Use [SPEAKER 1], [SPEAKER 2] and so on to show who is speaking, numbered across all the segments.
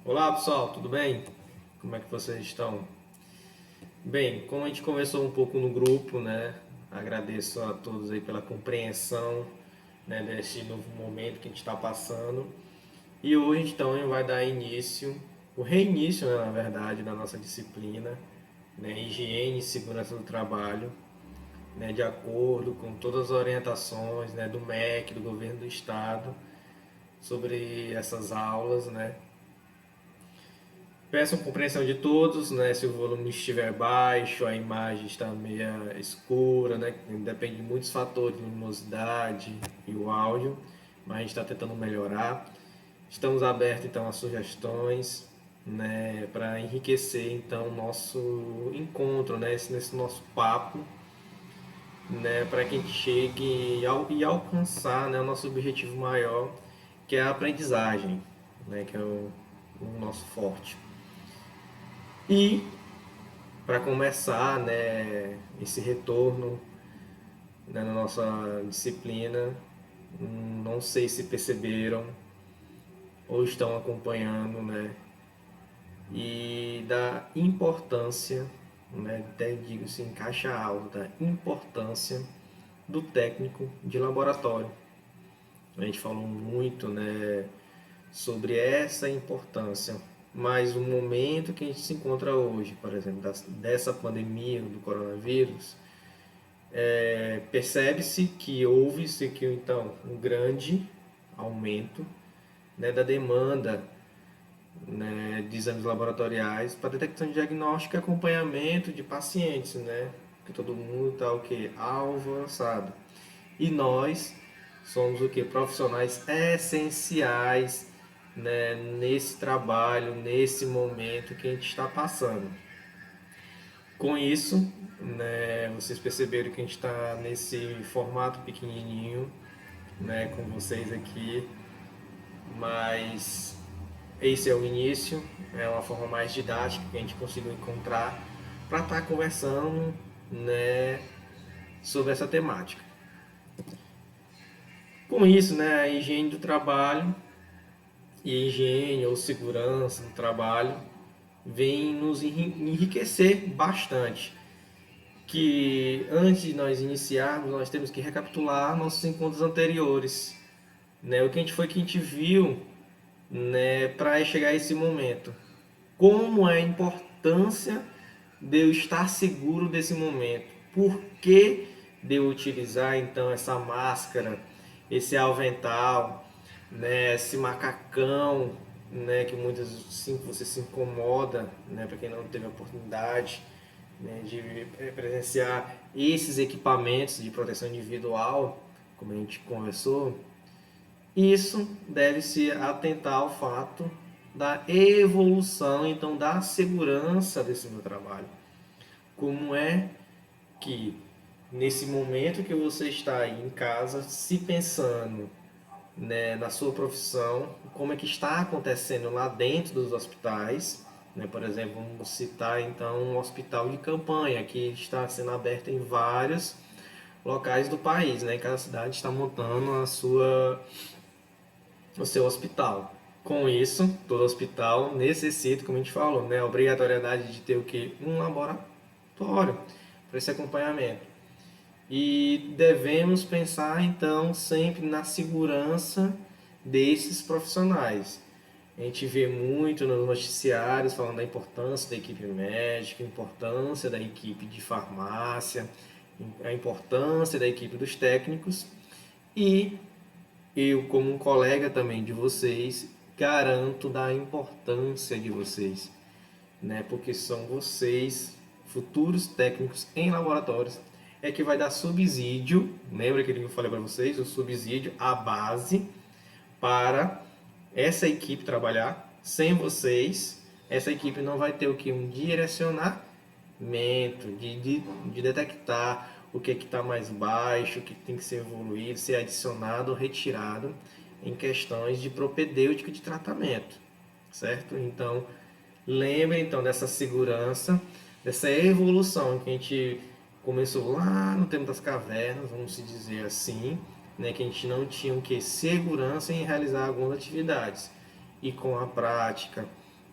[SPEAKER 1] Olá pessoal, tudo bem? Como é que vocês estão? Bem, como a gente conversou um pouco no grupo, né? Agradeço a todos aí pela compreensão, né, deste novo momento que a gente está passando. E hoje então a gente vai dar início, o reinício, né, na verdade, da nossa disciplina, né, higiene e segurança do trabalho, né, de acordo com todas as orientações, né, do MEC, do governo do estado, sobre essas aulas, né. Peço compreensão de todos, né? Se o volume estiver baixo, a imagem está meio escura, né? Depende de muitos fatores, luminosidade e o áudio, mas a gente está tentando melhorar. Estamos abertos então a sugestões, né? Para enriquecer então o nosso encontro, né? Nesse nosso papo, né? Para que a gente chegue e alcançar, né, o nosso objetivo maior, que é a aprendizagem, né? Que é o nosso forte. E para começar, né, esse retorno, né, na nossa disciplina, não sei se perceberam ou estão acompanhando, né, e da importância, né, até digo-se em caixa alta, da importância do técnico de laboratório. A gente falou muito, né, sobre essa importância, mas o momento que a gente se encontra hoje, por exemplo, dessa pandemia do coronavírus, percebe-se que houve-se que então um grande aumento, né, da demanda, né, de exames laboratoriais para detecção, diagnóstico e acompanhamento de pacientes, né, que todo mundo está o que avançado. E nós somos o que profissionais essenciais, né, nesse trabalho, nesse momento que a gente está passando. Com isso, né, vocês perceberam que a gente está nesse formato pequenininho, né, com vocês aqui, mas esse é o início, é uma forma mais didática que a gente conseguiu encontrar para estar conversando, né, sobre essa temática. Com isso, né, a higiene do trabalho e higiene ou segurança do trabalho vem nos enriquecer bastante. Que antes de nós iniciarmos, nós temos que recapitular nossos encontros anteriores, né? O que a gente foi que a gente viu, né, para chegar a esse momento. Como é a importância de eu estar seguro desse momento? Por que de eu utilizar então essa máscara, esse avental, né, esse macacão, né, que muitas sim você se incomoda, né, para quem não teve a oportunidade, né, de presenciar esses equipamentos de proteção individual, como a gente conversou, isso deve-se atentar ao fato da evolução, então, da segurança desse meu trabalho. Como é que, nesse momento que você está aí em casa, se pensando, né, na sua profissão, como é que está acontecendo lá dentro dos hospitais, né? Por exemplo, vamos citar então um hospital de campanha que está sendo aberto em vários locais do país, né? Cada cidade está montando o seu hospital. Com isso, todo hospital necessita, como a gente falou, né, a obrigatoriedade de ter o que? Um laboratório para esse acompanhamento. E devemos pensar então sempre na segurança desses profissionais. A gente vê muito nos noticiários falando da importância da equipe médica, a importância da equipe de farmácia, a importância da equipe dos técnicos e eu, como um colega também de vocês, garanto da importância de vocês, né? Porque são vocês, futuros técnicos em laboratórios, é que vai dar subsídio, lembra que eu falei para vocês, o subsídio, a base para essa equipe trabalhar. Sem vocês, essa equipe não vai ter o que? Um direcionamento de detectar o que está mais baixo, o que tem que ser evoluído, ser adicionado ou retirado em questões de propedêutica de tratamento, certo? Então, lembre então dessa segurança, dessa evolução que a gente começou lá no tempo das cavernas, vamos se dizer assim, né, que a gente não tinha o que segurança em realizar algumas atividades. E com a prática,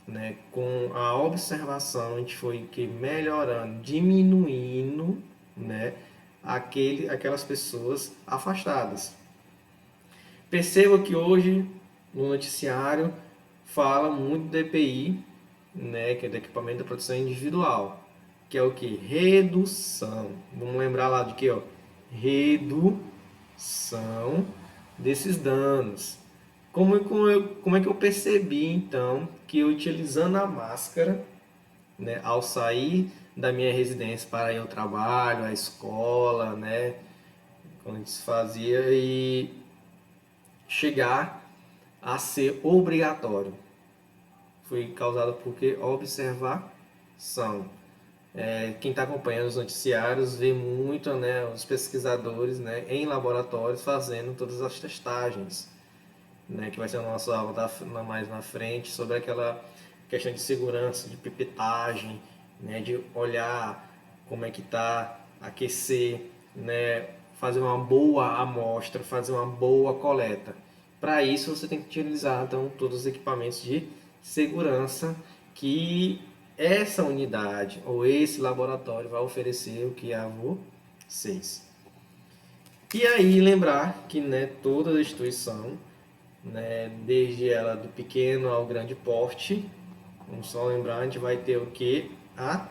[SPEAKER 1] né, com a observação, a gente foi que melhorando, diminuindo, né, aquelas pessoas afastadas. Perceba que hoje no noticiário fala muito do EPI, né, que é do equipamento de proteção individual, que é o que? Redução. Vamos lembrar lá de que, ó, redução desses danos. Como é que eu percebi, então, que utilizando a máscara, né, ao sair da minha residência para ir ao trabalho, à escola, né, quando a gente se fazia, e chegar a ser obrigatório? Foi causado por quê? Observação. Quem está acompanhando os noticiários vê muito, né, os pesquisadores, né, em laboratórios fazendo todas as testagens, né, que vai ser a nossa aula mais na frente, sobre aquela questão de segurança, de pipetagem, né, de olhar como é que está, aquecer, né, fazer uma boa amostra, fazer uma boa coleta. Para isso você tem que utilizar então todos os equipamentos de segurança que essa unidade ou esse laboratório vai oferecer o que a vocês. E aí lembrar que, né, toda instituição, né, desde ela do pequeno ao grande porte, vamos só lembrar, a gente vai ter o que? A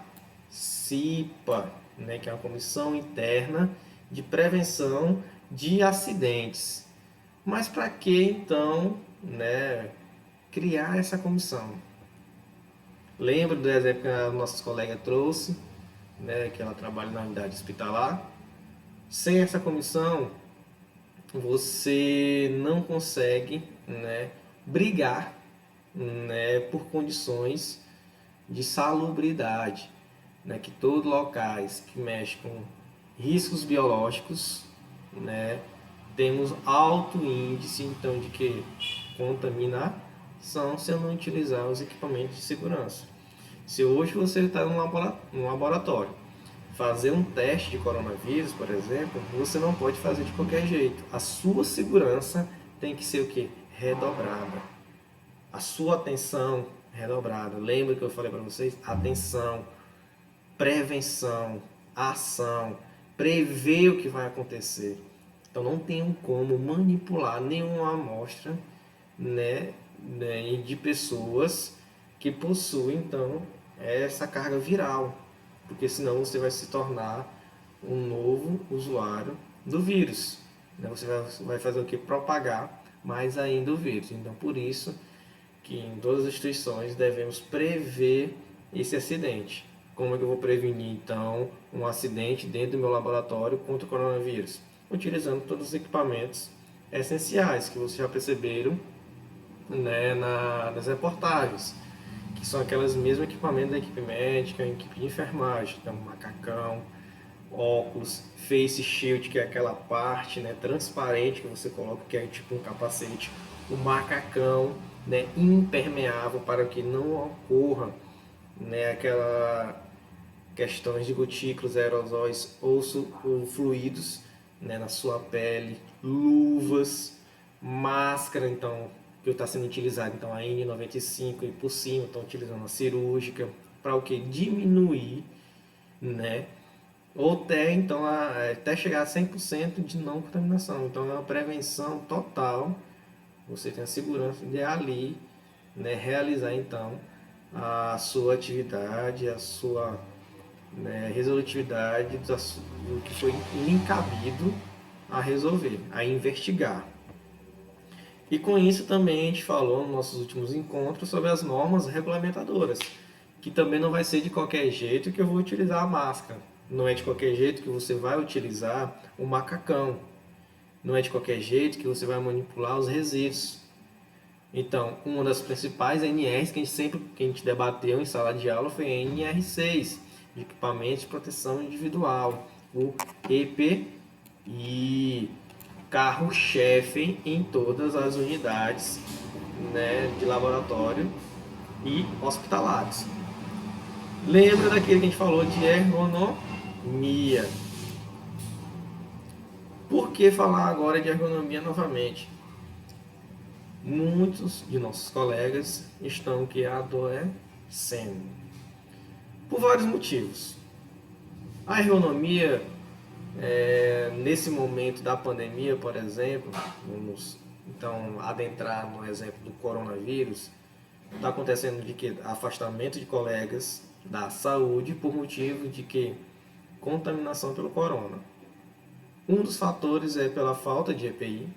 [SPEAKER 1] CIPA, né, que é a Comissão Interna de Prevenção de Acidentes. Mas para que então, né, criar essa comissão? Lembra do exemplo que a nossa colega trouxe, né, que ela trabalha na unidade hospitalar? Sem essa comissão, você não consegue, né, brigar, né, por condições de salubridade, né, que todos locais que mexem com riscos biológicos, né, temos alto índice então de que contaminação se eu não utilizar os equipamentos de segurança. Se hoje você está num laboratório, fazer um teste de coronavírus, por exemplo, você não pode fazer de qualquer jeito. A sua segurança tem que ser o quê? Redobrada. A sua atenção redobrada. Lembra que eu falei para vocês? Atenção, prevenção, ação, prever o que vai acontecer. Então não tem como manipular nenhuma amostra, né, de pessoas que possuem então essa carga viral, porque senão você vai se tornar um novo usuário do vírus, né? Você vai fazer o que? Propagar mais ainda o vírus. Então por isso que em todas as instituições devemos prever esse acidente. Como é que eu vou prevenir então um acidente dentro do meu laboratório contra o coronavírus? Utilizando todos os equipamentos essenciais que vocês já perceberam, né, nas reportagens, que são aqueles mesmos equipamentos da equipe médica, equipe de enfermagem, então macacão, óculos, face shield, que é aquela parte, né, transparente que você coloca, que é tipo um capacete, o macacão, né, impermeável para que não ocorra, né, aquela questões de gotículas, aerosóis ou fluidos, né, na sua pele, luvas, máscara, então que está sendo utilizada, então a N95 e por cima estão utilizando a cirúrgica para o que? Diminuir, né, ou até então até chegar a 100% de não contaminação. Então é uma prevenção total. Você tem a segurança de ali, né, realizar então a sua atividade, a sua, né, resolutividade do que foi incabido a resolver, a investigar. E com isso também a gente falou nos nossos últimos encontros sobre as normas regulamentadoras, que também não vai ser de qualquer jeito que eu vou utilizar a máscara. Não é de qualquer jeito que você vai utilizar o macacão. Não é de qualquer jeito que você vai manipular os resíduos. Então, uma das principais NRs que a gente debateu em sala de aula foi a NR6, de equipamento de proteção individual, o EPI, carro-chefe em todas as unidades, né, de laboratório e hospitalares. Lembra daquele que a gente falou de ergonomia. Por que falar agora de ergonomia novamente? muitos de nossos colegas estão que adoecendo por vários motivos. A ergonomia, nesse momento da pandemia, por exemplo, vamos então adentrar no exemplo do coronavírus, está acontecendo de que afastamento de colegas da saúde por motivo de que contaminação pelo corona. Um dos fatores é pela falta de EPI.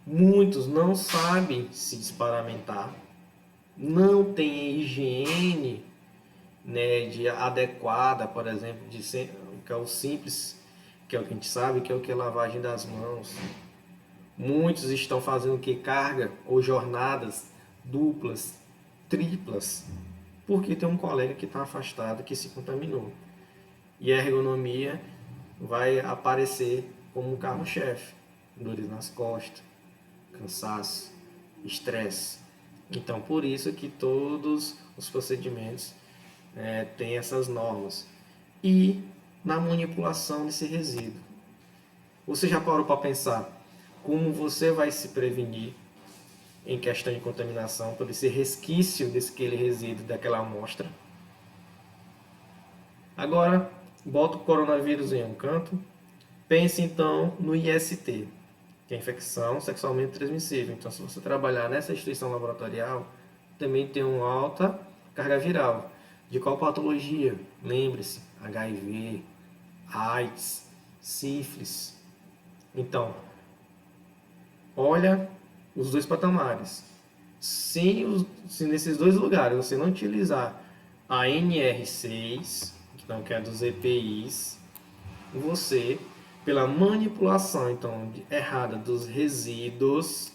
[SPEAKER 1] Muitos não sabem se desparamentar, não têm higiene, né, adequada, por exemplo, que é o simples, que é o que a gente sabe, que é o que é lavagem das mãos. Muitos estão fazendo que carga ou jornadas duplas, triplas, porque tem um colega que está afastado, que se contaminou. E a ergonomia vai aparecer como um carro-chefe. Dores nas costas, cansaço, estresse. Então, por isso que todos os procedimentos têm essas normas. E na manipulação desse resíduo. Você já parou para pensar como você vai se prevenir em questão de contaminação por esse resquício daquele resíduo, daquela amostra? Agora, bota o coronavírus em um canto. Pense então no IST, que é infecção sexualmente transmissível. Então, se você trabalhar nessa instituição laboratorial, também tem uma alta carga viral. De qual patologia? Lembre-se, HIV, AIDS, sífilis. Então, olha os dois patamares. Se nesses dois lugares você não utilizar a NR6, então, que é dos EPIs, você, pela manipulação então, errada dos resíduos,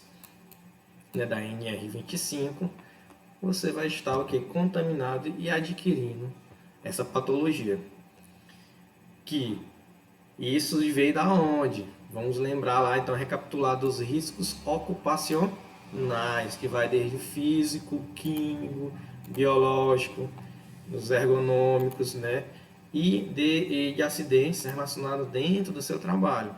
[SPEAKER 1] né, da NR25, você vai estar contaminado e adquirindo essa patologia. Que isso veio da onde? Vamos lembrar lá, então, recapitular dos riscos ocupacionais, que vai desde físico, químico, biológico, dos ergonômicos, né? E de acidentes relacionados dentro do seu trabalho.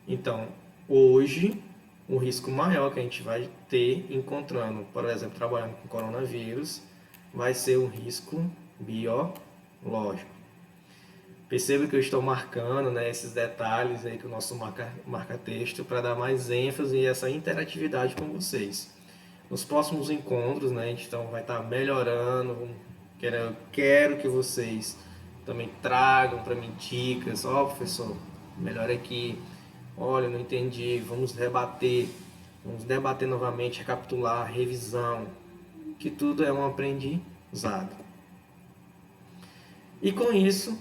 [SPEAKER 1] Então, hoje, o risco maior que a gente vai ter encontrando, por exemplo, trabalhando com coronavírus, vai ser um risco biológico. Perceba que eu estou marcando, né, esses detalhes aí que o nosso marca-texto para dar mais ênfase e essa interatividade com vocês. Nos próximos encontros, né, a gente então vai estar melhorando. Quero que vocês também tragam para mim dicas. Professor, melhor aqui. Olha, não entendi. Vamos debater novamente, recapitular, revisão, que tudo é um aprendizado. E com isso,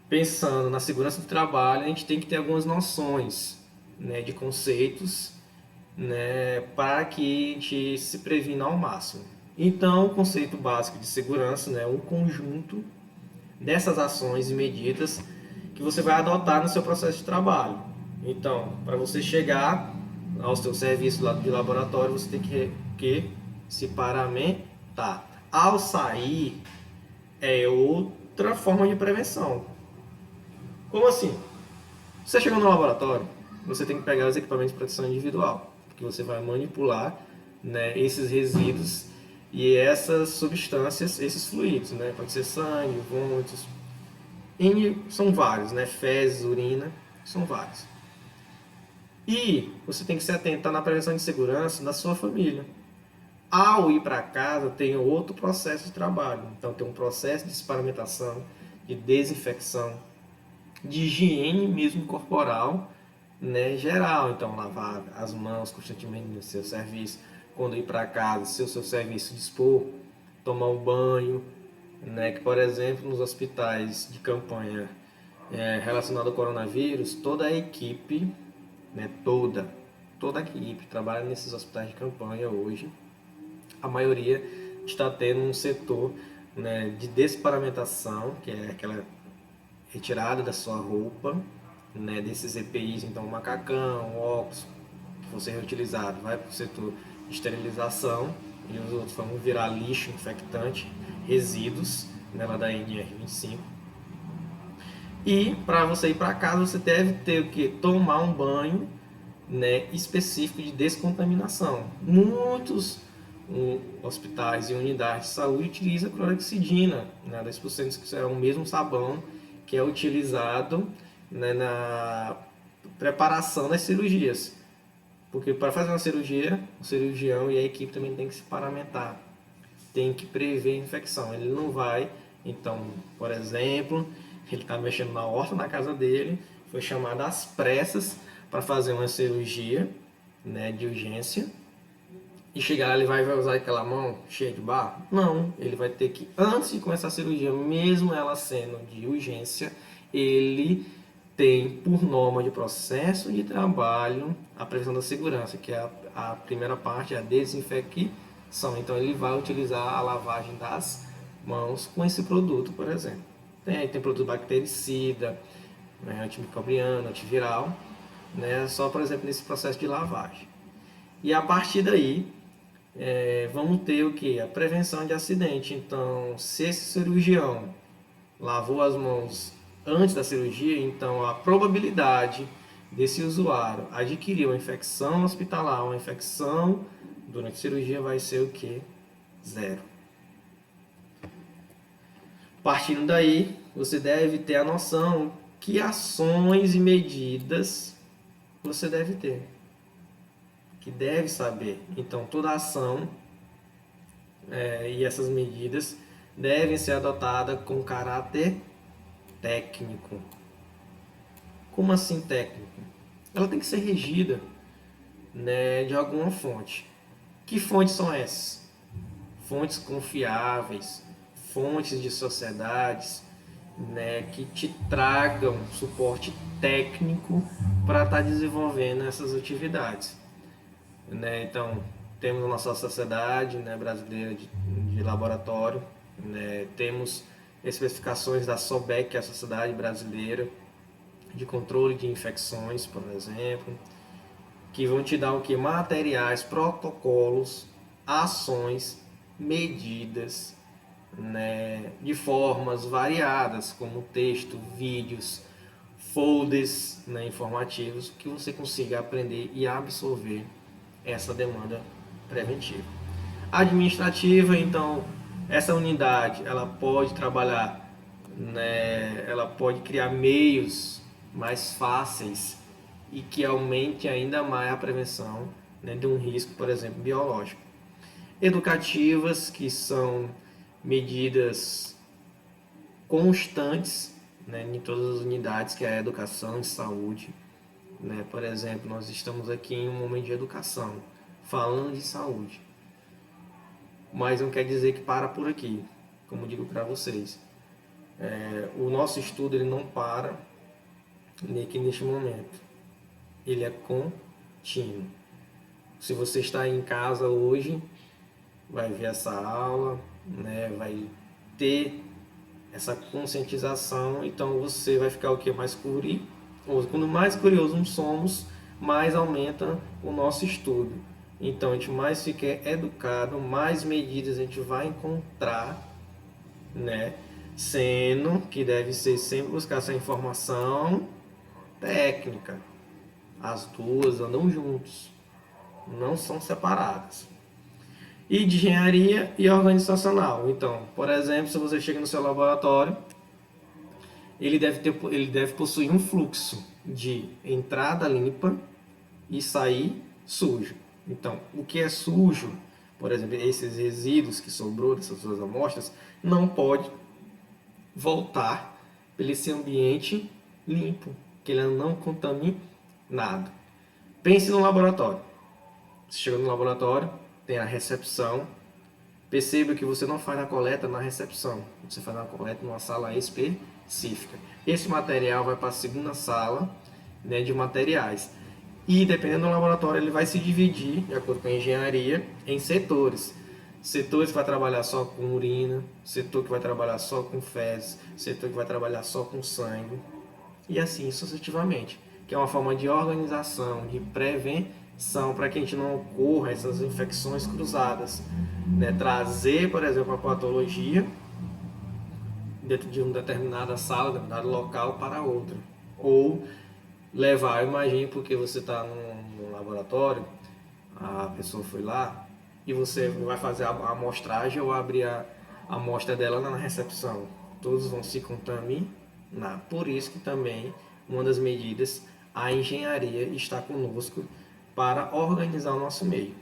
[SPEAKER 1] pensando na segurança do trabalho, a gente tem que ter algumas noções, né, de conceitos, né, para que a gente se previna ao máximo. Então, o conceito básico de segurança, né, é um conjunto dessas ações e medidas que você vai adotar no seu processo de trabalho. Então, para você chegar ao seu serviço de laboratório, você tem que se paramentar. Ao sair, é outra forma de prevenção. Como assim? Você chegou no laboratório, você tem que pegar os equipamentos de proteção individual, porque você vai manipular, né, esses resíduos e essas substâncias, esses fluidos, né? Pode ser sangue, vômitos, são vários, né? Fezes, urina, são vários. E você tem que se atentar na prevenção de segurança da sua família. Ao ir para casa, tem outro processo de trabalho. Então, tem um processo de desparamentação, de desinfecção, de higiene mesmo corporal, né, geral. Então, lavar as mãos constantemente no seu serviço. Quando ir para casa, se o seu serviço dispor, tomar um banho, né, que, por exemplo, nos hospitais de campanha relacionado ao coronavírus, toda a equipe, né, toda a equipe trabalha nesses hospitais de campanha hoje. A maioria está tendo um setor, né, de desparamentação, que é aquela retirada da sua roupa, né, desses EPIs, então macacão, óculos, que for ser reutilizado, vai para o setor de esterilização, e os outros vão virar lixo infectante, resíduos, né, lá da NR25. E para você ir para casa, você deve ter o que? Tomar um banho, né, específico de descontaminação. Muitos hospitais e unidades de saúde utilizam clorexidina, né, 10%, que é o mesmo sabão que é utilizado, né, na preparação das cirurgias. Porque para fazer uma cirurgia, o cirurgião e a equipe também tem que se paramentar, tem que prever infecção. Ele não vai, então, por exemplo, ele está mexendo na horta na casa dele, foi chamado às pressas para fazer uma cirurgia, né, de urgência, e chegar lá ele vai usar aquela mão cheia de barro? Não, ele vai ter que, antes de começar a cirurgia, mesmo ela sendo de urgência, ele tem, por norma de processo de trabalho, a prevenção da segurança, que é a primeira parte, a desinfecção. Então ele vai utilizar a lavagem das mãos com esse produto, por exemplo. Tem produto bactericida, né, antimicrobiano, antiviral, né, só, por exemplo, nesse processo de lavagem. E a partir daí, vamos ter o que? A prevenção de acidente. Então, se esse cirurgião lavou as mãos antes da cirurgia, então a probabilidade desse usuário adquirir uma infecção hospitalar, uma infecção durante a cirurgia vai ser o que? Zero. Partindo daí, você deve ter a noção que ações e medidas você deve ter, que deve saber. Então, toda ação e essas medidas devem ser adotadas com caráter técnico. Como assim técnico? Ela tem que ser regida, né, de alguma fonte. Que fontes são essas? Fontes confiáveis, fontes de sociedades, né, que te tragam suporte técnico para estar desenvolvendo essas atividades. Né? Então, temos a nossa sociedade, né, brasileira de laboratório, né? Temos especificações da SOBEC, que é a Sociedade Brasileira de Controle de Infecções, por exemplo, que vão te dar o que? Materiais, protocolos, ações, medidas, né, de formas variadas, como texto, vídeos, folders, né, informativos, que você consiga aprender e absorver essa demanda preventiva. Administrativa, então, essa unidade ela pode trabalhar, né, ela pode criar meios mais fáceis e que aumente ainda mais a prevenção, né, de um risco, por exemplo, biológico. Educativas, que são medidas constantes, né, em todas as unidades, que é a educação de saúde. Né? Por exemplo, nós estamos aqui em um momento de educação, falando de saúde. Mas não quer dizer que para por aqui, como digo para vocês. O nosso estudo ele não para aqui neste momento. Ele é contínuo. Se você está em casa hoje, vai ver essa aula, né? Vai ter essa conscientização, então você vai ficar o que? Mais curioso. Quando mais curiosos somos, mais aumenta o nosso estudo. Então a gente mais fica educado, mais medidas a gente vai encontrar, né? Sendo que deve ser sempre buscar essa informação técnica. As duas andam juntos, não são separadas. E de engenharia e organizacional. Então, por exemplo, se você chega no seu laboratório, ele deve possuir um fluxo de entrada limpa e sair sujo. Então, o que é sujo, por exemplo, esses resíduos que sobrou dessas suas amostras, não pode voltar para esse ambiente limpo, que ele não contamine nada. Pense no laboratório. Você chega no laboratório, tem a recepção. Perceba que você não faz a coleta na recepção, você faz a coleta numa sala específica. Esse material vai para a segunda sala, né, de materiais. E dependendo do laboratório, ele vai se dividir, de acordo com a engenharia, em setores. Setores que vai trabalhar só com urina, setor que vai trabalhar só com fezes, setor que vai trabalhar só com sangue, e assim sucessivamente. Que é uma forma de organização, de prevenção, para que a gente não ocorra essas infecções cruzadas. Né? Trazer, por exemplo, a patologia dentro de uma determinada sala, determinado local para outra. Ou levar, imagine, porque você está laboratório, a pessoa foi lá e você vai fazer a amostragem ou abrir a amostra dela na recepção. Todos vão se contaminar. Por isso que também, uma das medidas, a engenharia está conosco para organizar o nosso meio.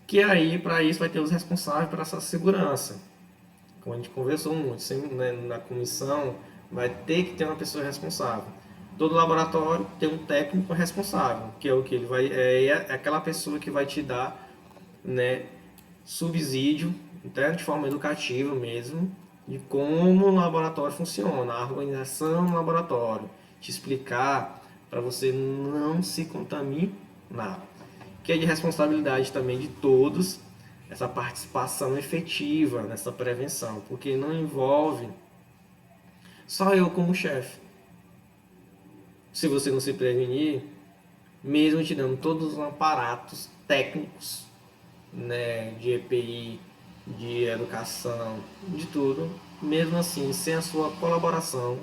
[SPEAKER 1] Que aí, para isso, vai ter os responsáveis para essa segurança. Como a gente conversou muito, sempre, né, na comissão, vai ter que ter uma pessoa responsável. Todo laboratório tem um técnico responsável, que é o que ele vai é aquela pessoa que vai te dar, né, subsídio, até de forma educativa mesmo, de como o laboratório funciona, a organização do laboratório, te explicar para você não se contaminar, que é de responsabilidade também de todos essa participação efetiva nessa prevenção, porque não envolve só eu como chefe. Se você não se prevenir, mesmo te dando todos os aparatos técnicos, né, de EPI, de educação, de tudo, mesmo assim, sem a sua colaboração,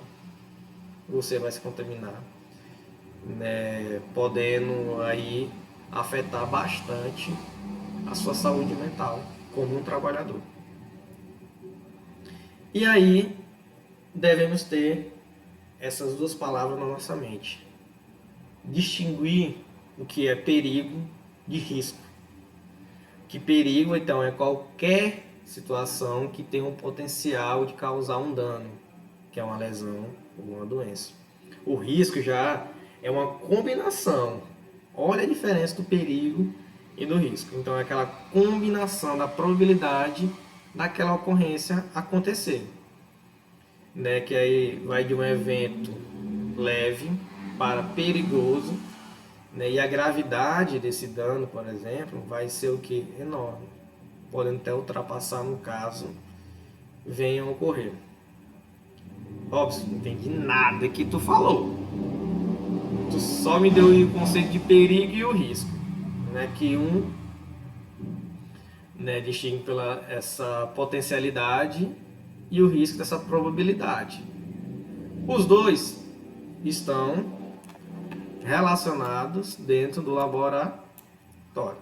[SPEAKER 1] você vai se contaminar, né, podendo aí afetar bastante a sua saúde mental como um trabalhador. E aí devemos ter essas duas palavras na nossa mente: distinguir o que é perigo de risco. Que perigo, então, é qualquer situação que tenha um potencial de causar um dano, que é uma lesão ou uma doença. O risco já é uma combinação. Olha a diferença do perigo e do risco. Então, é aquela combinação da probabilidade daquela ocorrência acontecer, né? Que aí vai de um evento leve para perigoso, né? E a gravidade desse dano, por exemplo, vai ser o que? Enorme, podendo até ultrapassar, no caso, venha a ocorrer. Robson, não entendi nada que tu falou. Tu só me deu o conceito de perigo e o risco, né? Que um, né, distingue pela essa potencialidade e o risco dessa probabilidade. Os dois estão relacionados dentro do laboratório.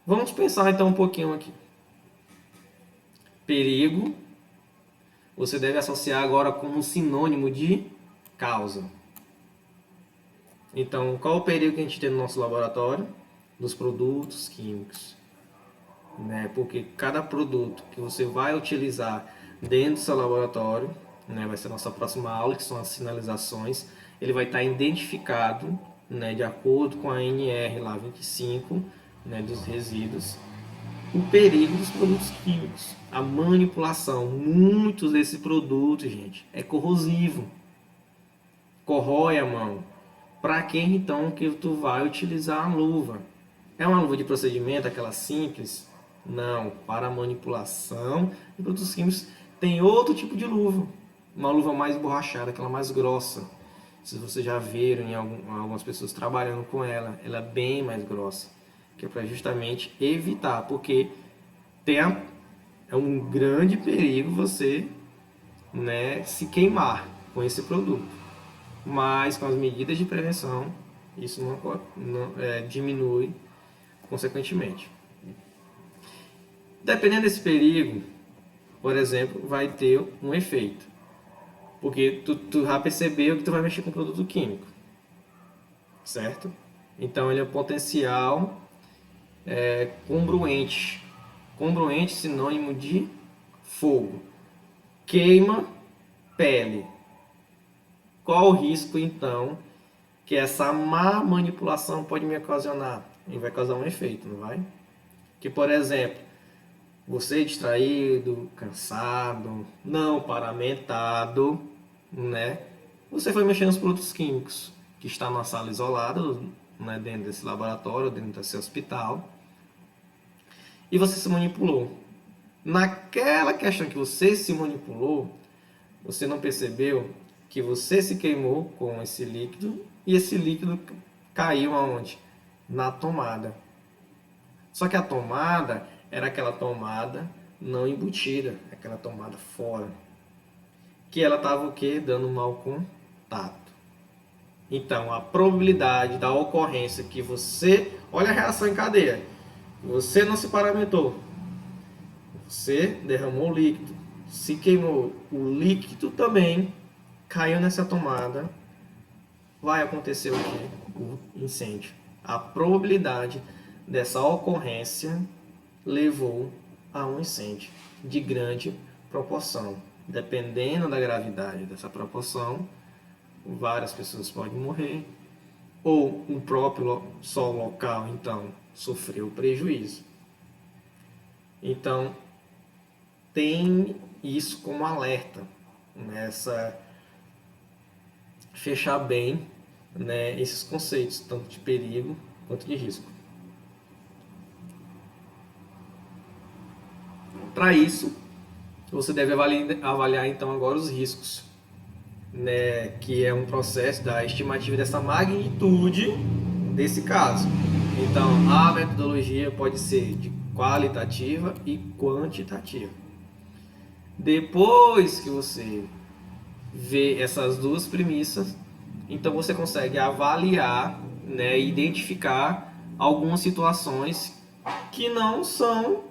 [SPEAKER 1] Vamos pensar então um pouquinho aqui. Perigo, você deve associar agora como um sinônimo de causa. Então, qual o perigo que a gente tem no nosso laboratório? Dos produtos químicos, né? Porque cada produto que você vai utilizar dentro do seu laboratório, né, vai ser a nossa próxima aula, que são as sinalizações, ele vai estar identificado, né, de acordo com a NR lá 25, né, dos resíduos, o perigo dos produtos químicos, a manipulação. Muitos desses produtos, gente, é corrosivo, corrói a mão. Para quem então que tu vai utilizar a luva? É uma luva de procedimento, aquela simples? Não, para manipulação de produtos químicos tem outro tipo de luva, uma luva mais borrachada, aquela mais grossa. Se vocês já viram em algumas pessoas trabalhando com ela, ela é bem mais grossa, que é para justamente evitar, porque é um grande perigo você, né, se queimar com esse produto. Mas com as medidas de prevenção, isso não diminui consequentemente. Dependendo desse perigo, por exemplo, vai ter um efeito. Porque tu já percebeu que tu vai mexer com produto químico, certo? Então ele é um potencial congruente. Congruente, sinônimo de fogo. Queima pele. Qual o risco, então, que essa má manipulação pode me ocasionar? E vai causar um efeito, não vai? Que, por exemplo, você distraído, cansado, não paramentado, né? Você foi mexer nos produtos químicos, que está numa sala isolada, né, dentro desse laboratório, dentro desse hospital, e você se manipulou. Naquela questão que você se manipulou, você não percebeu que você se queimou com esse líquido e esse líquido caiu aonde? Na tomada. Só que a tomada era aquela tomada não embutida, aquela tomada fora. Que ela estava o quê? Dando mau contato. Então, a probabilidade da ocorrência que você, olha a reação em cadeia, você não se paramentou, você derramou o líquido, se queimou, o líquido também caiu nessa tomada, vai acontecer o quê? O incêndio. A probabilidade dessa ocorrência levou a um incêndio de grande proporção. Dependendo da gravidade dessa proporção, várias pessoas podem morrer, ou o próprio solo local, então, sofreu prejuízo. Então, tem isso como alerta, nessa fechar bem, né, esses conceitos, tanto de perigo quanto de risco. Para isso, você deve avaliar então agora os riscos, né, que é um processo da estimativa dessa magnitude desse caso. Então, a metodologia pode ser de qualitativa e quantitativa. Depois que você vê essas duas premissas, então você consegue avaliar, né, e identificar algumas situações que não são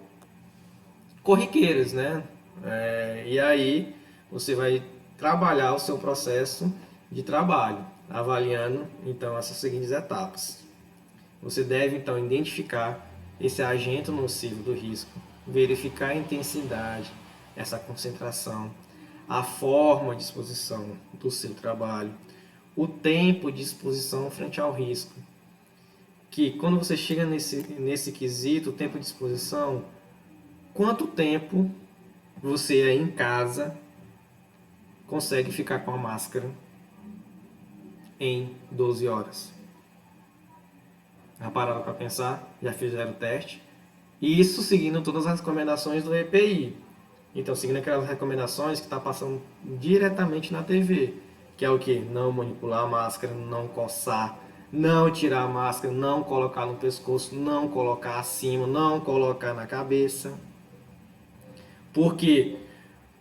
[SPEAKER 1] corriqueiras, né? E aí você vai trabalhar o seu processo de trabalho, avaliando então essas seguintes etapas. Você deve então identificar esse agente nocivo do risco, verificar a intensidade, essa concentração, a forma de exposição do seu trabalho, o tempo de exposição frente ao risco. Que quando você chega nesse quesito, o tempo de exposição, quanto tempo você aí em casa consegue ficar com a máscara em 12 horas? Já pararam para pensar? Já fizeram o teste? E isso seguindo todas as recomendações do EPI. Então, seguindo aquelas recomendações que está passando diretamente na TV, que é o que? Não manipular a máscara, não coçar, não tirar a máscara, não colocar no pescoço, não colocar acima, não colocar na cabeça. Porque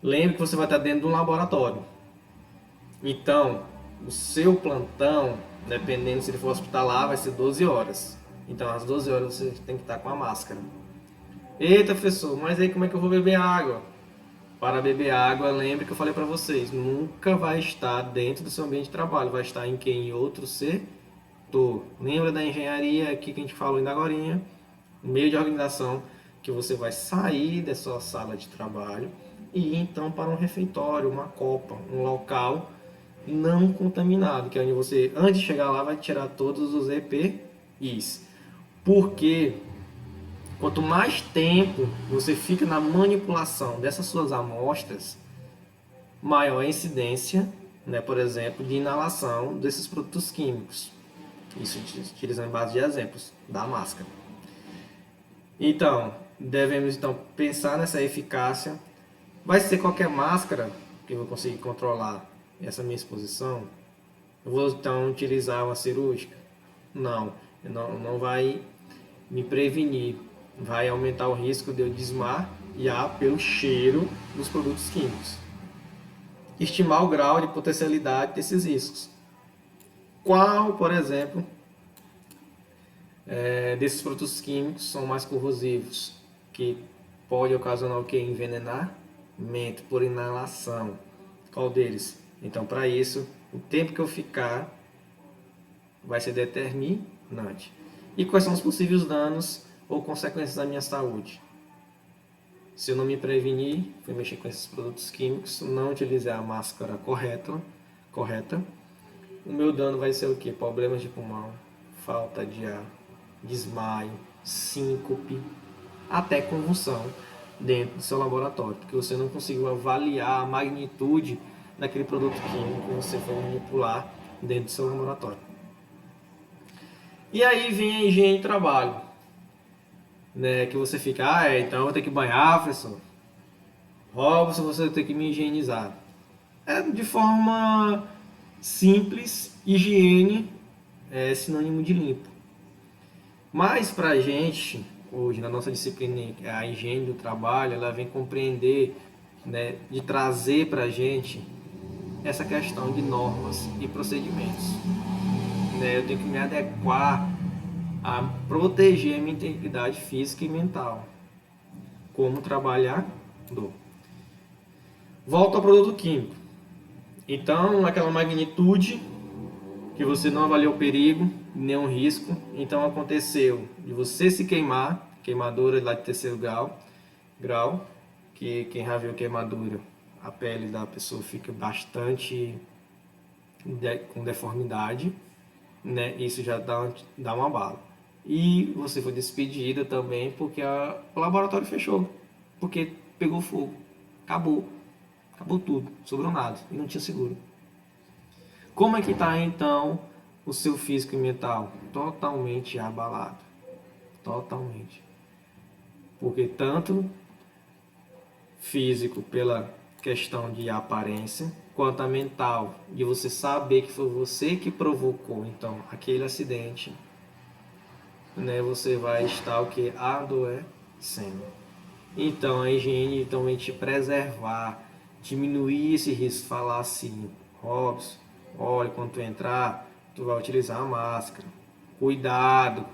[SPEAKER 1] lembre que você vai estar dentro de um laboratório. Então, o seu plantão, dependendo se ele for hospitalar, vai ser 12 horas. Então, às 12 horas você tem que estar com a máscara. Eita, professor, mas aí como é que eu vou beber água? Para beber água, lembre que eu falei para vocês, nunca vai estar dentro do seu ambiente de trabalho, vai estar em quem? Em outro setor. Lembra da engenharia aqui que a gente falou ainda agorinha? Meio de organização, que você vai sair da sua sala de trabalho e ir então para um refeitório, uma copa, um local não contaminado, que é onde você, antes de chegar lá, vai tirar todos os EPIs. Porque quanto mais tempo você fica na manipulação dessas suas amostras, maior a incidência, né, por exemplo, de inalação desses produtos químicos. Isso utilizando em base de exemplos da máscara. Então, devemos então pensar nessa eficácia. Vai ser qualquer máscara que eu vou conseguir controlar essa minha exposição? Eu vou então utilizar uma cirúrgica? Não, não vai me prevenir. Vai aumentar o risco de eu desmaiar pelo cheiro dos produtos químicos. Estimar o grau de potencialidade desses riscos. Qual, por exemplo, desses produtos químicos são mais corrosivos, que pode ocasionar o que? Envenenamento por inalação. Qual deles? Então, para isso, o tempo que eu ficar vai ser determinante. E quais são os possíveis danos ou consequências da minha saúde? Se eu não me prevenir, fui mexer com esses produtos químicos, não utilizar a máscara correta, o meu dano vai ser o quê? Problemas de pulmão, falta de ar, desmaio, síncope, até convulsão dentro do seu laboratório, porque você não conseguiu avaliar a magnitude daquele produto químico que você foi manipular dentro do seu laboratório. E aí vem a higiene de trabalho, né, que você fica, então eu vou ter que banhar, professor. Robson, você vai ter que me higienizar. De forma simples, higiene é sinônimo de limpo. Mas para a gente, hoje, na nossa disciplina, a higiene do trabalho, ela vem compreender, né, de trazer para a gente essa questão de normas e procedimentos. Né? Eu tenho que me adequar a proteger a minha integridade física e mental como trabalhador. Volto ao produto químico. Então, aquela magnitude que você não avaliou o perigo, nenhum risco, então aconteceu de você se queimar, queimadura lá de terceiro grau, que quem já viu queimadura, a pele da pessoa fica bastante com deformidade, né? Isso já dá uma bala. E você foi despedida também porque o laboratório fechou, porque pegou fogo, acabou tudo, sobrou nada e não tinha seguro. Como é que está então o seu físico e mental? Totalmente abalado, totalmente, porque tanto físico pela questão de aparência, quanto a mental, de você saber que foi você que provocou então aquele acidente, né? Você vai estar o que? Adoecendo. Então a higiene também te preservar, diminuir esse risco, falar assim, Robson, olha, quando tu entrar, tu vai utilizar a máscara, cuidado,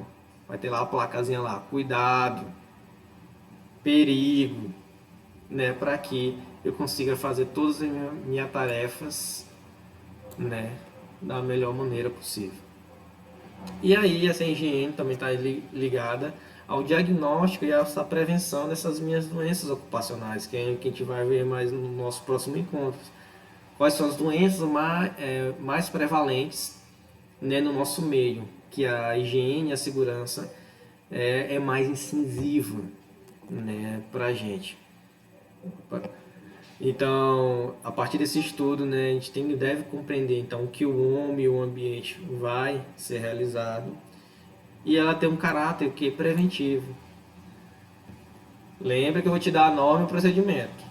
[SPEAKER 1] vai ter lá a placazinha lá, cuidado, perigo, né, para que eu consiga fazer todas as minhas tarefas, né, da melhor maneira possível. E aí essa higiene também está ligada ao diagnóstico e a essa prevenção dessas minhas doenças ocupacionais, que é o que a gente vai ver mais no nosso próximo encontro. Quais são as doenças mais prevalentes, né, no nosso meio, que a higiene e a segurança é mais incisiva, né, para a gente. Então, a partir desse estudo, né, a gente deve compreender então que o homem e o ambiente vai ser realizado e ela tem um caráter que é preventivo. Lembra que eu vou te dar a norma e o procedimento,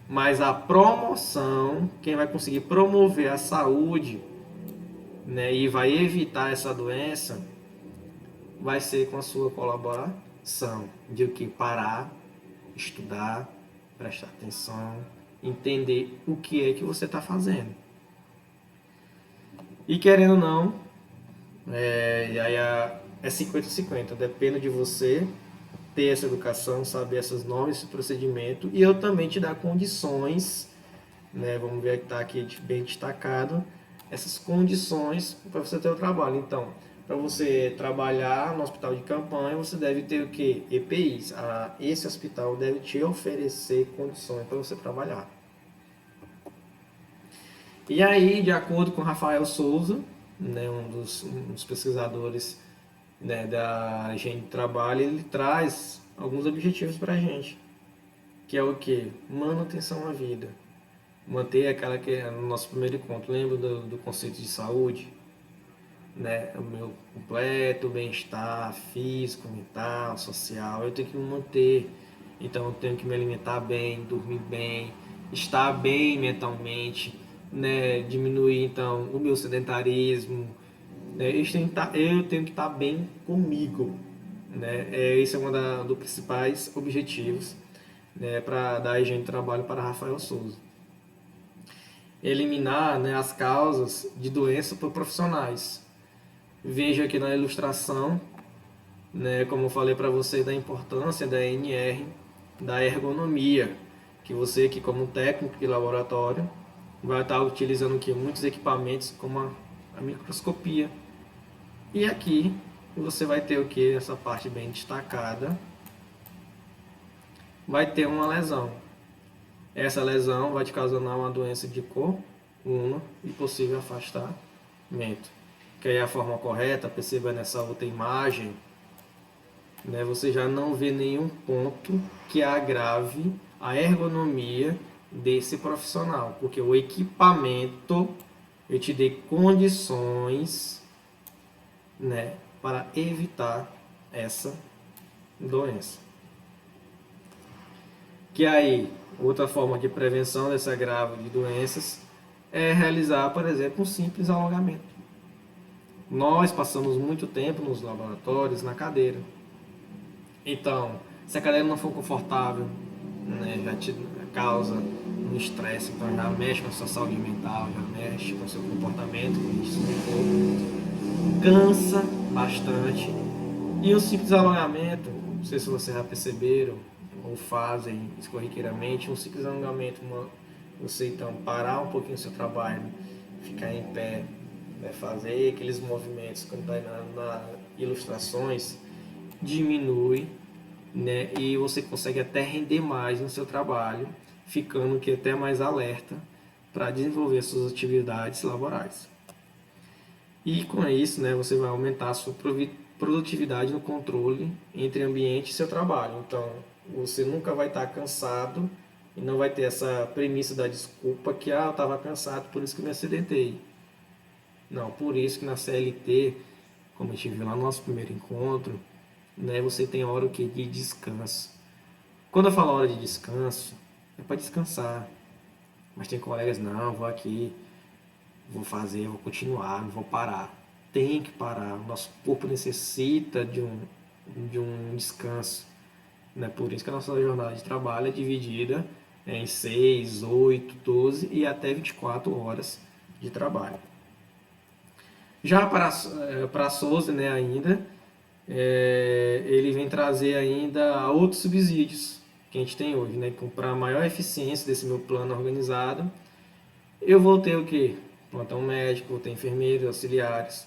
[SPEAKER 1] mas a promoção, quem vai conseguir promover a saúde, né, e vai evitar essa doença, vai ser com a sua colaboração, de o que parar, estudar, prestar atenção, entender o que é que você está fazendo. E querendo ou não, aí é 50-50, depende de você ter essa educação, saber essas normas, esse procedimento, e eu também te dar condições, né, vamos ver que está aqui bem destacado, essas condições para você ter o trabalho. Então, para você trabalhar no hospital de campanha, você deve ter o que? EPIs. Esse hospital deve te oferecer condições para você trabalhar. E aí, de acordo com Rafael Souza, né, um dos pesquisadores, né, da higiene do trabalho, ele traz alguns objetivos para a gente, que é o que? Manutenção à vida. Manter aquela que é no nosso primeiro encontro, lembra do conceito de saúde? Né? O meu completo bem-estar físico, mental, social, eu tenho que me manter. Então eu tenho que me alimentar bem, dormir bem, estar bem mentalmente, né? Diminuir então o meu sedentarismo, né? Eu tenho que estar bem comigo, né? Esse é um dos principais objetivos, né, para dar higiene de trabalho para Rafael Souza. Eliminar, né, as causas de doença por profissionais. Veja aqui na ilustração, né, como eu falei para você, da importância da NR, da ergonomia, que você que como técnico de laboratório vai estar utilizando aqui muitos equipamentos como a microscopia. E aqui você vai ter o que? Essa parte bem destacada, vai ter uma lesão. Essa lesão vai te causar uma doença de coluna e possível afastamento. Que aí é a forma correta, perceba nessa outra imagem, né, você já não vê nenhum ponto que agrave a ergonomia desse profissional, porque o equipamento eu te dei condições, né, para evitar essa doença. Que aí, outra forma de prevenção desse agravo de doenças é realizar, por exemplo, um simples alongamento. Nós passamos muito tempo nos laboratórios, na cadeira. Então, se a cadeira não for confortável, né, já te causa um estresse, então já mexe com a sua saúde mental, já mexe com o seu comportamento, como a gente explicou, cansa bastante. E um simples alongamento, não sei se vocês já perceberam ou fazem isso corriqueiramente, um simples alongamento, você então parar um pouquinho o seu trabalho, ficar em pé, né, fazer aqueles movimentos como está nas ilustrações, diminui, né, e você consegue até render mais no seu trabalho, ficando que até mais alerta para desenvolver suas atividades laborais. E com isso, né, você vai aumentar a sua produtividade no controle entre ambiente e seu trabalho. Então, você nunca vai estar cansado e não vai ter essa premissa da desculpa que eu estava cansado, por isso que me acidentei. Não, por isso que na CLT, como a gente viu lá no nosso primeiro encontro, né, você tem hora o que de descanso. Quando eu falo hora de descanso, é para descansar. Mas tem colegas, não, vou aqui, vou fazer, vou continuar, não vou parar. Tem que parar. O nosso corpo necessita de um descanso. Né? Por isso que a nossa jornada de trabalho é dividida em 6, 8, 12 e até 24 horas de trabalho. Já para a Souza, né, ainda, ele vem trazer ainda outros subsídios que a gente tem hoje, né? Para maior eficiência desse meu plano organizado, eu vou ter o quê? Plantão médico, vou ter enfermeiros, auxiliares.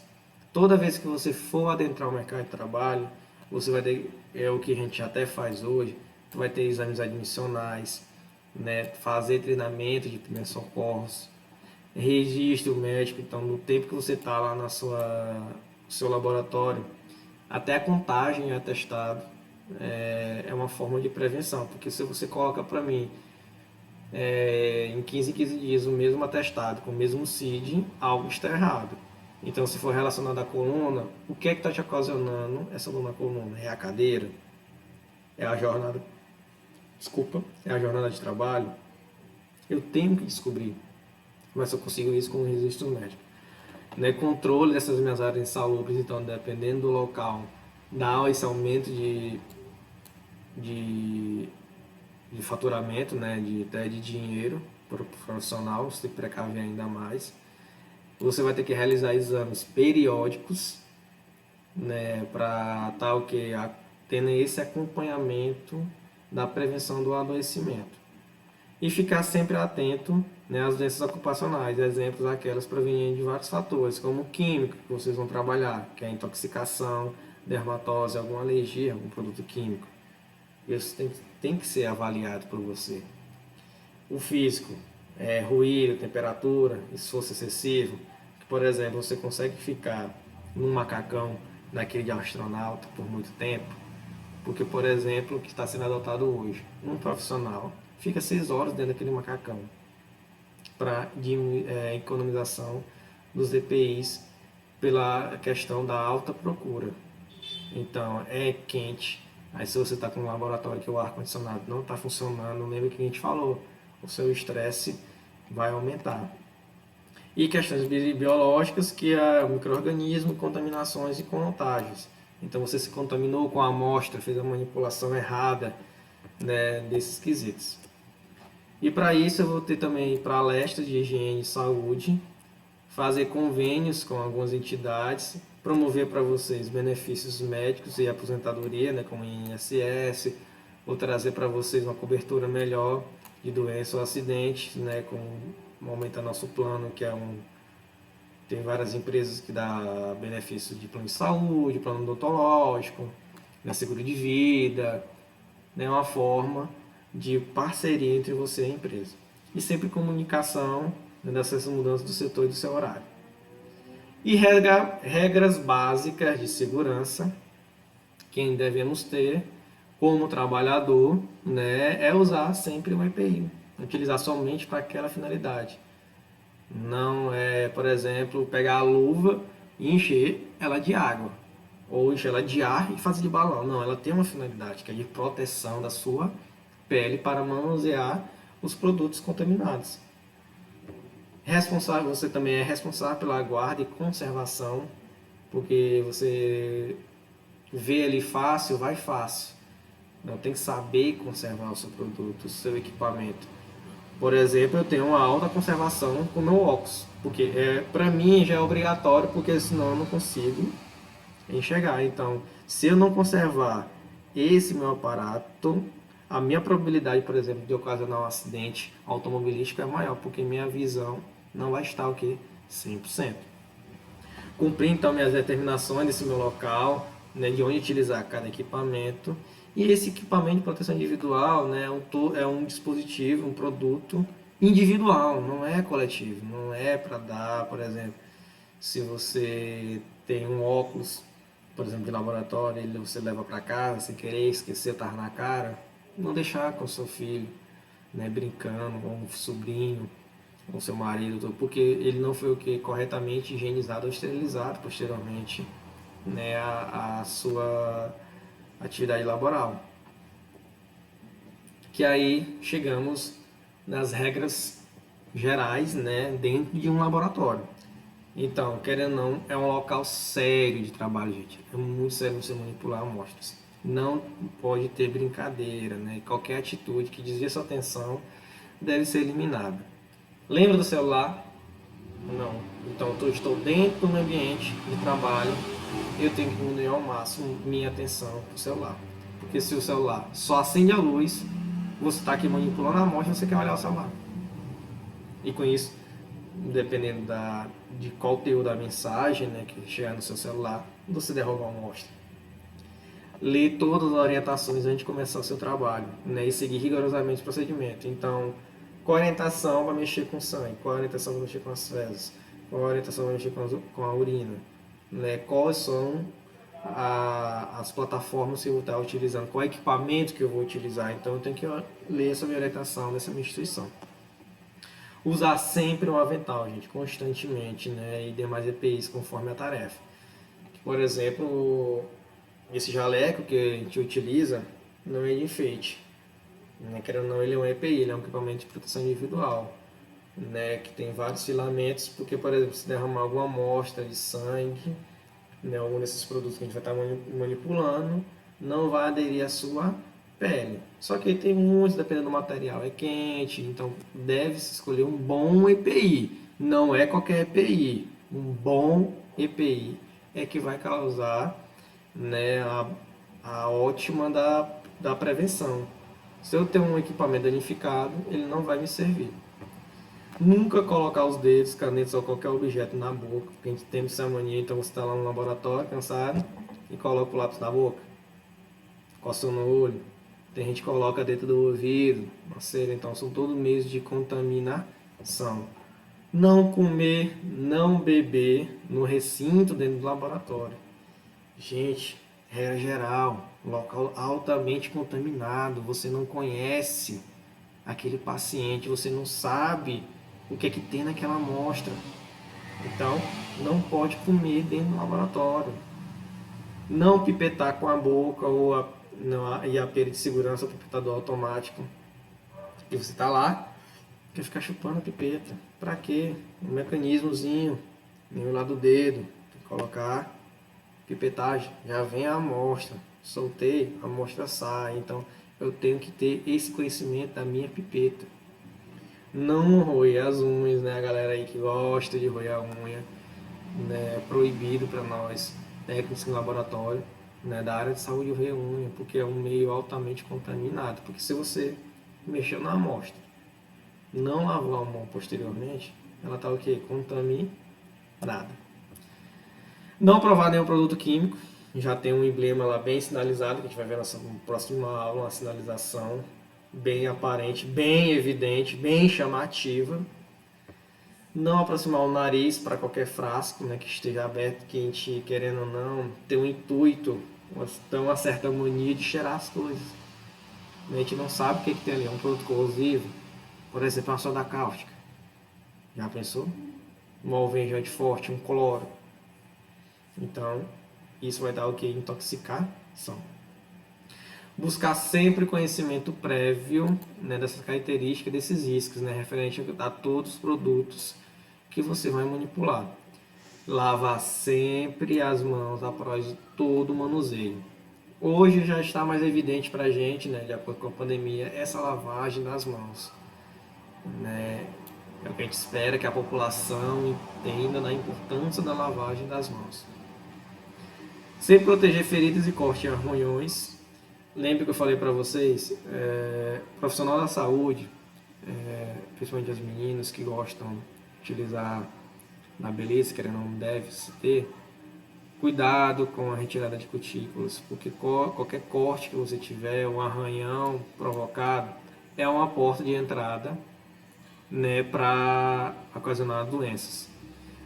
[SPEAKER 1] Toda vez que você for adentrar o mercado de trabalho, você vai ter, é o que a gente até faz hoje, vai ter exames admissionais, né? Fazer treinamento de primeiros socorros, registro médico, então no tempo que você está lá no seu laboratório, até a contagem e atestado é uma forma de prevenção, porque se você coloca para mim em 15 em 15 dias o mesmo atestado, com o mesmo CID, algo está errado. Então, se for relacionado à coluna, o que é que está te ocasionando essa dor na coluna? É a cadeira? É a jornada? Desculpa, é a jornada de trabalho? Eu tenho que descobrir, mas eu consigo isso com o registro médico. Né? Controle dessas minhas áreas insalubres, então, dependendo do local, dá esse aumento de, de faturamento, né? Até de dinheiro para o profissional, se precaver ainda mais. Você vai ter que realizar exames periódicos, né, para estar tendo esse acompanhamento da prevenção do adoecimento. E ficar sempre atento, né, às doenças ocupacionais, exemplos aquelas provenientes de vários fatores, como o químico que vocês vão trabalhar, que é a intoxicação, dermatose, alguma alergia a algum produto químico. Isso tem que ser avaliado por você. O físico, ruído, temperatura, esforço excessivo, que, por exemplo, você consegue ficar num macacão daquele de astronauta por muito tempo, porque, por exemplo, o que está sendo adotado hoje, um profissional fica 6 horas dentro daquele macacão para economização dos EPIs pela questão da alta procura. Então, é quente. Aí se você está com um laboratório que o ar-condicionado não está funcionando, lembra que a gente falou, o seu estresse vai aumentar. E questões biológicas, que é o micro-organismo, contaminações e contágios. Então você se contaminou com a amostra, fez a manipulação errada, né, desses quesitos. E para isso eu vou ter também palestras de higiene e saúde, fazer convênios com algumas entidades, promover para vocês benefícios médicos e aposentadoria, né, como INSS, ou trazer para vocês uma cobertura melhor de doença ou acidente, né, aumentar nosso plano, que tem várias empresas que dá benefícios de plano de saúde, plano odontológico, né, seguro de vida, né, uma forma de parceria entre você e a empresa. E sempre comunicação, né, dessas mudanças do setor e do seu horário. E regras básicas de segurança que devemos ter como trabalhador, né, é usar sempre o EPI, utilizar somente para aquela finalidade. Não é, por exemplo, pegar a luva e encher ela de água, ou encher ela de ar e fazer de balão. Não, ela tem uma finalidade, que é de proteção da sua pele para manusear os produtos contaminados. Você também é responsável pela guarda e conservação, porque você vê ali fácil, vai fácil. Não tem que saber conservar o seu produto, o seu equipamento. Por exemplo, eu tenho uma alta conservação com o meu óculos, porque para mim já é obrigatório, porque senão eu não consigo enxergar. Então, se eu não conservar esse meu aparato, a minha probabilidade, por exemplo, de ocasionar um acidente automobilístico é maior, porque minha visão não vai estar o quê? 100%. Cumprir então minhas determinações desse meu local, né, de onde utilizar cada equipamento. E esse equipamento de proteção individual, né, é um dispositivo, um produto individual, não é coletivo, não é para dar, por exemplo, se você tem um óculos, por exemplo, de laboratório, e você leva para casa sem querer, esquecer, estar na cara, não deixar com o seu filho, né, brincando, com um sobrinho, com seu marido, porque ele não foi o que corretamente higienizado ou esterilizado posteriormente, né, a sua atividade laboral. Que aí chegamos nas regras gerais, né, dentro de um laboratório. Então, querendo ou não, é um local sério de trabalho, gente. É muito sério você manipular amostras. Não pode ter brincadeira, né? Qualquer atitude que desvie sua atenção deve ser eliminada. Lembra do celular? Não. Então, eu estou dentro do ambiente de trabalho, eu tenho que diminuir ao máximo minha atenção para o celular. Porque se o celular só acende a luz, você está aqui manipulando a amostra e você quer olhar o celular. E com isso, dependendo de qual teor da mensagem, né, que chegar no seu celular, você derruba a amostra. Ler todas as orientações antes de começar o seu trabalho, né, e seguir rigorosamente o procedimento. Então, qual a orientação para mexer com sangue? Qual a orientação para mexer com as fezes? Qual a orientação para mexer com a urina? Né, quais são as plataformas que eu vou estar utilizando? Qual equipamento que eu vou utilizar? Então, eu tenho que ler sobre a orientação dessa minha instituição. Usar sempre um avental, gente, constantemente, né? E demais EPIs conforme a tarefa. Por exemplo, esse jaleco que a gente utiliza não é de enfeite. Né? Querendo ou não, ele é um EPI, ele é um equipamento de proteção individual. Né? Que tem vários filamentos, porque, por exemplo, se derramar alguma amostra de sangue, né? Algum desses produtos que a gente vai estar manipulando, não vai aderir à sua pele. Só que tem muitos, dependendo do material, é quente, então deve-se escolher um bom EPI. Não é qualquer EPI. Um bom EPI é que vai causar, né, a ótima da prevenção. Se eu tenho um equipamento danificado, ele não vai me servir. Nunca colocar os dedos, canetas ou qualquer objeto na boca, porque a gente tem essa mania, então você está lá no laboratório, cansado, e coloca o lápis na boca, coça no olho. Tem gente que coloca dentro do ouvido, na cera, então são todos meios de contaminação. Não comer, não beber no recinto dentro do laboratório. Gente, regra geral, local altamente contaminado, você não conhece aquele paciente, você não sabe o que é que tem naquela amostra. Então, não pode comer dentro do laboratório. Não pipetar com a boca ou e a pera de segurança, o pipetador automático. E você está lá, quer ficar chupando a pipeta. Para quê? Um mecanismozinho, meio lá do dedo, tem que colocar pipetagem, já vem a amostra. Soltei, a amostra sai. Então, eu tenho que ter esse conhecimento da minha pipeta. Não roer as unhas, né? A galera aí que gosta de roer a unha, né? É proibido para nós, técnicos em laboratório, né? Da área de saúde, roer unha, porque é um meio altamente contaminado. Porque se você mexeu na amostra, não lavou a mão posteriormente, ela está o quê? Contaminada. Não provar nenhum produto químico, já tem um emblema lá bem sinalizado, que a gente vai ver na próxima aula, uma sinalização bem aparente, bem evidente, bem chamativa. Não aproximar o nariz para qualquer frasco, né, que esteja aberto, que a gente, querendo ou não, tem um intuito, tem uma certa mania de cheirar as coisas. A gente não sabe o que tem ali, é um produto corrosivo, por exemplo, uma soda cáustica. Já pensou? Um alvejante forte, um cloro. Então, isso vai dar o que? Intoxicação. Buscar sempre conhecimento prévio, né, dessas características, desses riscos, né, referente a todos os produtos que você vai manipular. Lavar sempre as mãos após todo o manuseio. Hoje já está mais evidente para a gente, né, de acordo com a pandemia, essa lavagem das mãos. né? É o que a gente espera que a população entenda da importância da lavagem das mãos. Sempre proteger feridas e corte em arranhões. Lembre que eu falei para vocês, profissional da saúde, principalmente as meninas que gostam de utilizar na beleza, querendo ou não deve se ter, cuidado com a retirada de cutículas, porque qualquer corte que você tiver, um arranhão provocado, é uma porta de entrada, né, para ocasionar doenças.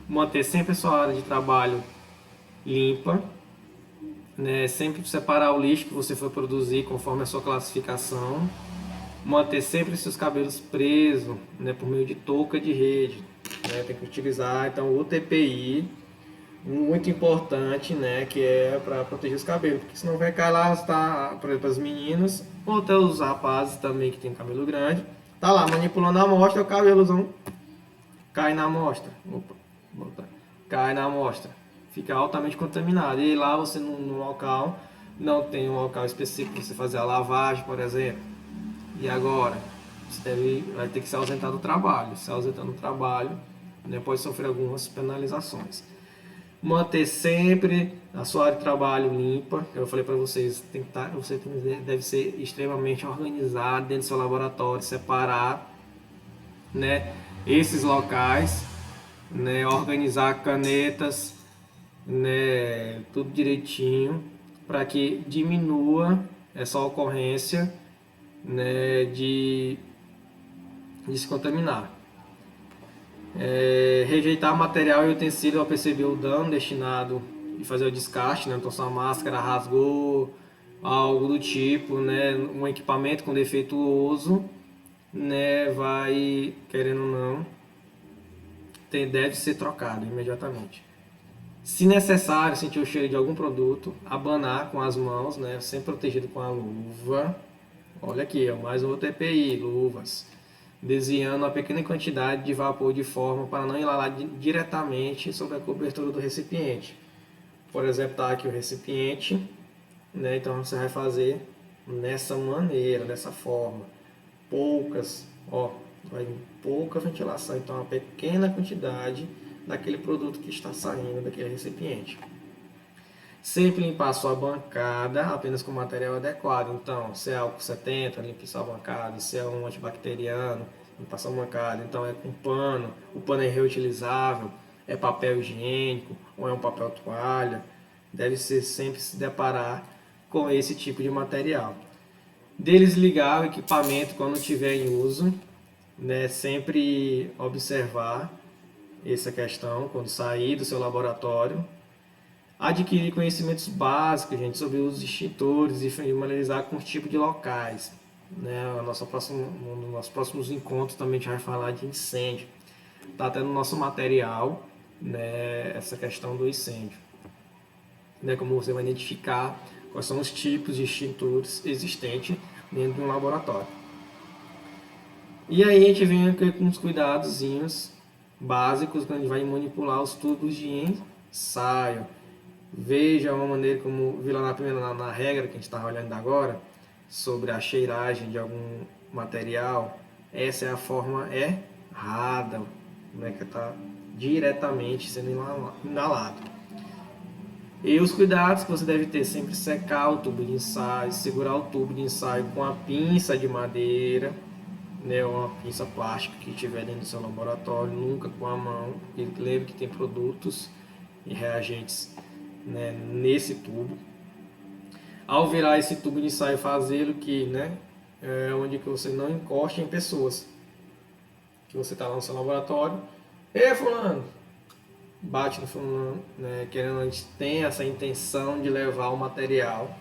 [SPEAKER 1] Manter sempre a sua área de trabalho limpa, né, sempre separar o lixo que você for produzir conforme a sua classificação, manter sempre seus cabelos presos, né, por meio de touca de rede, né, tem que utilizar então o TPI, muito importante, né, que é para proteger os cabelos, porque senão vai cair lá, está, por exemplo, as meninas, ou até os rapazes também que tem cabelo grande, tá lá manipulando a amostra, o cabelozão cai na amostra, cai na amostra, fica altamente contaminado. E lá você no local não tem um local específico para você fazer a lavagem, por exemplo. E agora você vai ter que se ausentar do trabalho. Se ausentando do trabalho, né, pode sofrer algumas penalizações. Manter sempre a sua área de trabalho limpa. Eu falei para vocês, você deve ser extremamente organizado dentro do seu laboratório, separar, né, esses locais, né, organizar canetas, né, tudo direitinho, para que diminua essa ocorrência, né, de se contaminar. Rejeitar material e utensílio ao perceber o dano destinado e fazer o descarte, né? Então, sua máscara rasgou, algo do tipo, né? Um equipamento com defeituoso, né? Vai, querendo ou não, deve ser trocado imediatamente. Se necessário, sentir o cheiro de algum produto, abanar com as mãos, né? Sempre protegido com a luva. Olha aqui, mais um TPI, luvas. Desviando uma pequena quantidade de vapor de forma para não inalar diretamente sobre a cobertura do recipiente. Por exemplo, está aqui o recipiente, né? Então você vai fazer nessa maneira, dessa forma. Vai pouca ventilação, então uma pequena quantidade daquele produto que está saindo daquele recipiente. Sempre limpar a sua bancada apenas com material adequado. Então, se é álcool 70, limpe sua bancada. Se é um antibacteriano, limpa sua bancada. Então, é com pano. O pano é reutilizável. É papel higiênico ou é um papel toalha. Deve ser sempre se deparar com esse tipo de material. Desligar o equipamento quando estiver em uso. Né? Sempre observar essa questão quando sair do seu laboratório. Adquirir conhecimentos básicos, gente, sobre os extintores e familiarizar com os tipos de locais. Né? Nos nossos próximos encontros também a gente vai falar de incêndio. Está até no nosso material, né, essa questão do incêndio. Né, como você vai identificar quais são os tipos de extintores existentes dentro de um laboratório. E aí a gente vem aqui com uns cuidadozinhos básicos quando a gente vai manipular os tubos de ensaio. Veja uma maneira como vi lá na regra que a gente estava olhando agora, sobre a cheiragem de algum material. Essa é a forma errada, né, que está diretamente sendo inalado. E os cuidados que você deve ter: sempre secar o tubo de ensaio, segurar o tubo de ensaio com a pinça de madeira, né, uma pinça plástica que tiver dentro do seu laboratório, nunca com a mão. E lembre que tem produtos e reagentes, né, nesse tubo. Ao virar esse tubo de ensaio, fazê-lo que, né, onde que você não encoste em pessoas. Que você está lá no seu laboratório, fulano, bate no fulano, né, querendo, a gente tem essa intenção de levar o material,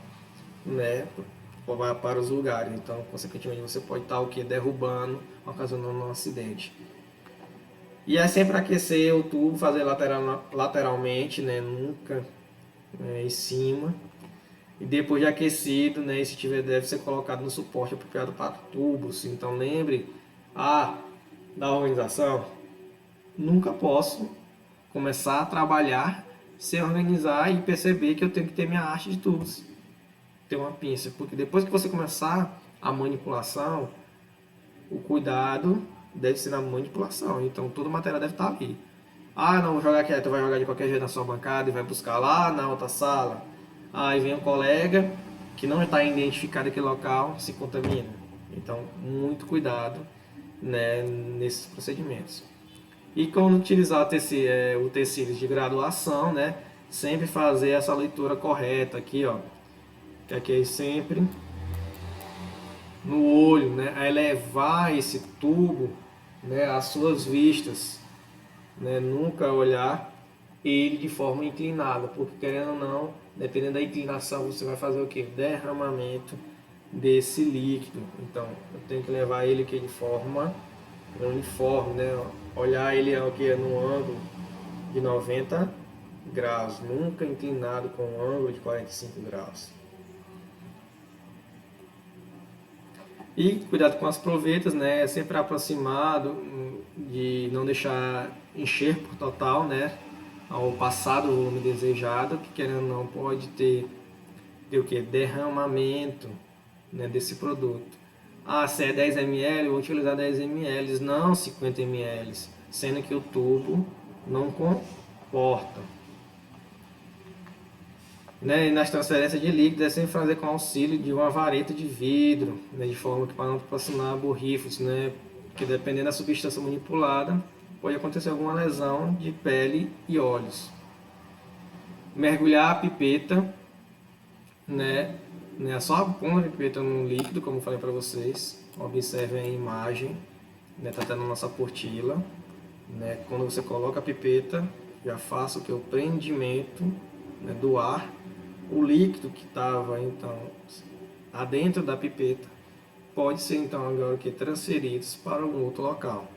[SPEAKER 1] né, para os lugares. Então, consequentemente, você pode estar derrubando, ocasionando um acidente. E é sempre aquecer o tubo, fazer lateralmente, né, nunca em cima. E depois de aquecido, né, se tiver, deve ser colocado no suporte apropriado para tubos. Então lembre da organização. Nunca posso começar a trabalhar sem organizar e perceber que eu tenho que ter minha arte de tubos, ter uma pinça, porque depois que você começar a manipulação, o cuidado deve ser na manipulação. Então toda a matéria deve estar ali. Ah, não, vou jogar aqui, tu vai jogar de qualquer jeito na sua bancada e vai buscar lá na outra sala. Aí vem um colega que não está identificado aquele local, se contamina. Então, muito cuidado, né, nesses procedimentos. E quando utilizar o tecido de graduação, né, sempre fazer essa leitura correta aqui, ó, que aqui é sempre no olho, né, a elevar esse tubo, né, às suas vistas, né, nunca olhar ele de forma inclinada, porque querendo ou não, dependendo da inclinação, você vai fazer o que? Derramamento desse líquido. Então, eu tenho que levar ele aqui de forma uniforme, né? Olhar ele aqui no ângulo de 90 graus, nunca inclinado com um ângulo de 45 graus. E cuidado com as provetas, né? Sempre aproximado, de não deixar encher por total, né? Ao passar do volume desejado, que querendo ou não pode ter o que? Derramamento, né, desse produto. Ah, se é 10 ml, eu vou utilizar 10 ml, não 50 ml, sendo que o tubo não comporta. Né, e nas transferências de líquidos é sempre fazer com auxílio de uma vareta de vidro, né, de forma que para não proporcionar borrifos, né, que dependendo da substância manipulada, pode acontecer alguma lesão de pele e olhos. Mergulhar a pipeta, né, só a ponta da pipeta no líquido, como eu falei para vocês. Observem a imagem, né, tá tendo a nossa portila, né, quando você coloca a pipeta, já faça o que? O prendimento, né, do ar. O líquido que estava então adentro da pipeta pode ser então agora que transferido para um outro local.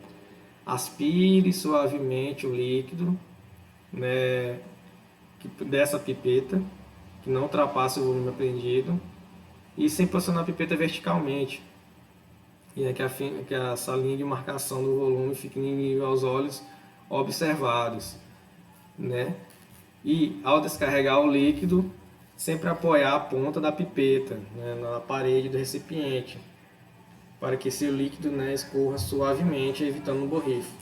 [SPEAKER 1] Aspire suavemente o líquido, né, dessa pipeta, que não ultrapasse o volume apreendido, e sem posicionar a pipeta verticalmente, e é que essa linha de marcação do volume fique em nível aos olhos observados, né? E ao descarregar o líquido, sempre apoiar a ponta da pipeta, né, na parede do recipiente, para que esse líquido, né, escorra suavemente, evitando o borrifo.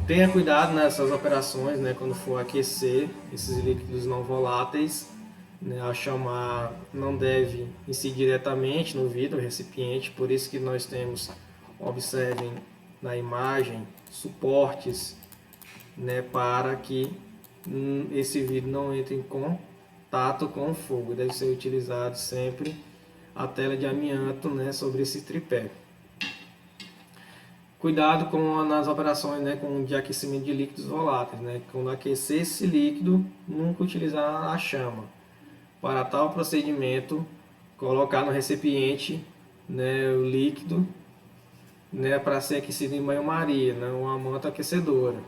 [SPEAKER 1] Tenha cuidado nessas operações, né, quando for aquecer esses líquidos não voláteis, né, a chama não deve incidir diretamente no vidro, recipiente, por isso que nós temos, observem na imagem, suportes, né, para que esse vidro não entre em contato com o fogo. Deve ser utilizado sempre a tela de amianto, né, sobre esse tripé. Cuidado nas operações, né, de aquecimento de líquidos voláteis, né? Quando aquecer esse líquido, nunca utilizar a chama. Para tal procedimento, colocar no recipiente, né, o líquido, né, para ser aquecido em banho-maria, né, uma manta aquecedora.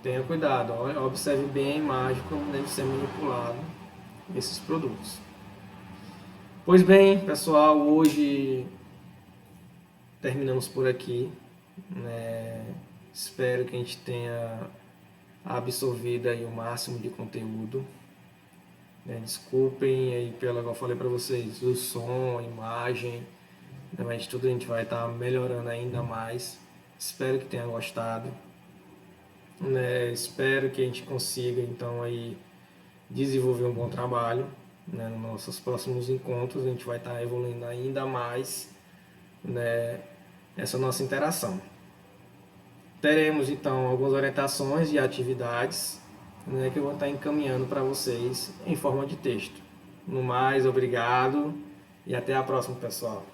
[SPEAKER 1] Tenha cuidado, observe bem a imagem como deve ser manipulado esses produtos. Pois bem, pessoal, hoje terminamos por aqui. Espero que a gente tenha absorvido aí o máximo de conteúdo. Desculpem aí pelo que eu falei para vocês, o som, a imagem, mas tudo a gente vai estar melhorando ainda mais. Espero que tenha gostado. Espero que a gente consiga então aí desenvolver um bom trabalho. Nos nossos próximos encontros a gente vai estar evoluindo ainda mais, essa nossa interação. Teremos então algumas orientações e atividades, que eu vou estar encaminhando para vocês em forma de texto. No mais, obrigado e até a próxima, pessoal.